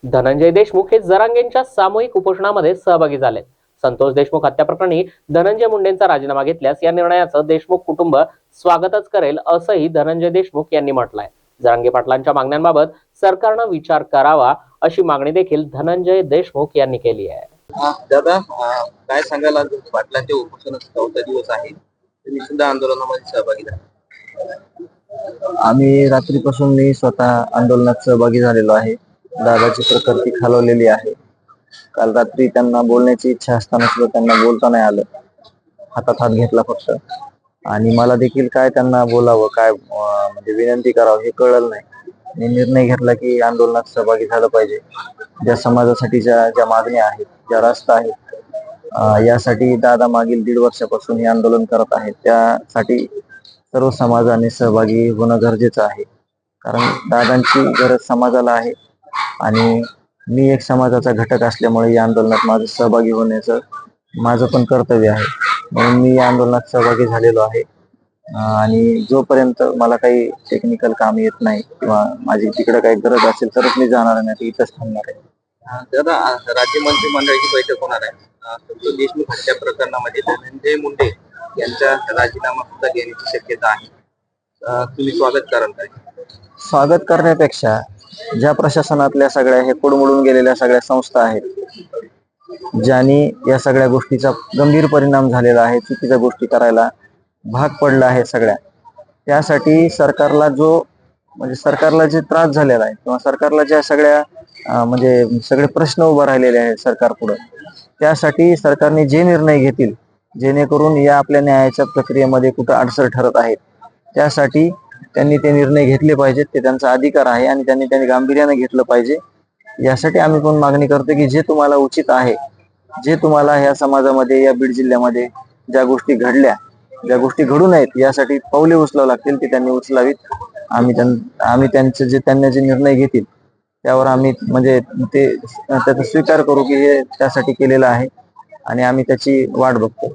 धनंजय देशमुख हे जरांगेंच्या सामूहिक उपोषणामध्ये सहभागी झाले. संतोष देशमुख हत्या प्रकरणी धनंजय मुंडेंचा राजीनामा घेतल्यास या निर्णयाचं देशमुख कुटुंब स्वागतच करेल, असंही धनंजय देशमुख यांनी म्हटलंय. जरांगे पाटलांच्या मागण्यांबाबत सरकारनं विचार करावा अशी मागणी देखील धनंजय देशमुख यांनी केली आहे. दादा, काय सांगाल? आज पाटलांच्या उपोषणाचा 4था दिवस आहे, तुम्ही सुद्धा आंदोलनामध्ये सहभागी झाला. आम्ही रात्रीपासून मी स्वतः आंदोलनात सहभागी झालेलो आहे. दादाची प्रकृती खालवलेली आहे. काल रात्री त्यांना बोलण्याची इच्छा असताना सुद्धा त्यांना बोलता नाही आलं. हातात हात घेतला फक्त. आणि मला देखील काय त्यांना बोलावं, काय म्हणजे विनंती करावं हे कळलं नाही. मी निर्णय घेतला की आंदोलनात सहभागी झालं पाहिजे. ज्या समाजासाठी ज्या मागण्या आहेत, ज्या रस्ता आहेत, यासाठी दादा मागील 1.5 वर्षापासून हे आंदोलन करत आहेत. त्यासाठी सर्व समाजाने सहभागी होणं गरजेचं आहे. कारण दादांची गरज समाजाला आहे आणि मी एक समाजाचा घटक असल्यामुळे या आंदोलनात माझं सहभागी होण्याचं माझं पण कर्तव्य आहे. म्हणून मी या आंदोलनात सहभागी झालेलो आहे. आणि जोपर्यंत मला काही टेक्निकल काम येत नाही किंवा माझी तिकडे काही गरज असेल तरच मी जाणार नाही, इथंच थांबणार आहे. दादा, राज्य मंत्रिमंडळाची बैठक होणार आहे. संतोष देशमुख हत्या प्रकरणामध्ये धनंजय मुंडे यांचा राजीनामा सुद्धा घेण्याची शक्यता आहे. तुम्ही स्वागत कराल काय? स्वागत करण्यापेक्षा ज्या प्रशासनातल्या सगळ्या हे कुडमुडून गेलेल्या सगळ्या संस्था आहेत, ज्यांनी या सगळ्या गोष्टीचा गंभीर परिणाम झालेला आहे, चुकीच्या गोष्टी करायला भाग पडला आहे सगळ्या, त्यासाठी सरकारला जे त्रास झालेला आहे किंवा सरकारला ज्या सगळ्या म्हणजे सगळे प्रश्न उभे राहिलेले आहेत सरकार पुढे, त्यासाठी सरकारने जे निर्णय घेतील जेणेकरून या आपल्या न्यायाच्या प्रक्रियेमध्ये कुठं अडसर ठरत आहेत, त्यासाठी त्यांनी ते निर्णय घेतले पाहिजेत. ते त्यांचा अधिकार आहे आणि त्यांनी गांभीर्याने घेतलं पाहिजे. यासाठी आम्ही पण मागणी करतो की जे तुम्हाला उचित आहे, जे तुम्हाला ह्या समाजामध्ये, या बीड जिल्ह्यामध्ये ज्या गोष्टी घडल्या, ज्या गोष्टी घडू नयेत, यासाठी पावले उचलावं लागतील ते त्यांनी उचलावीत. आम्ही त्यांनी जे निर्णय घेतील त्यावर आम्ही म्हणजे त्याचा स्वीकार करू की हे त्यासाठी केलेलं आहे आणि आम्ही त्याची वाट बघतो.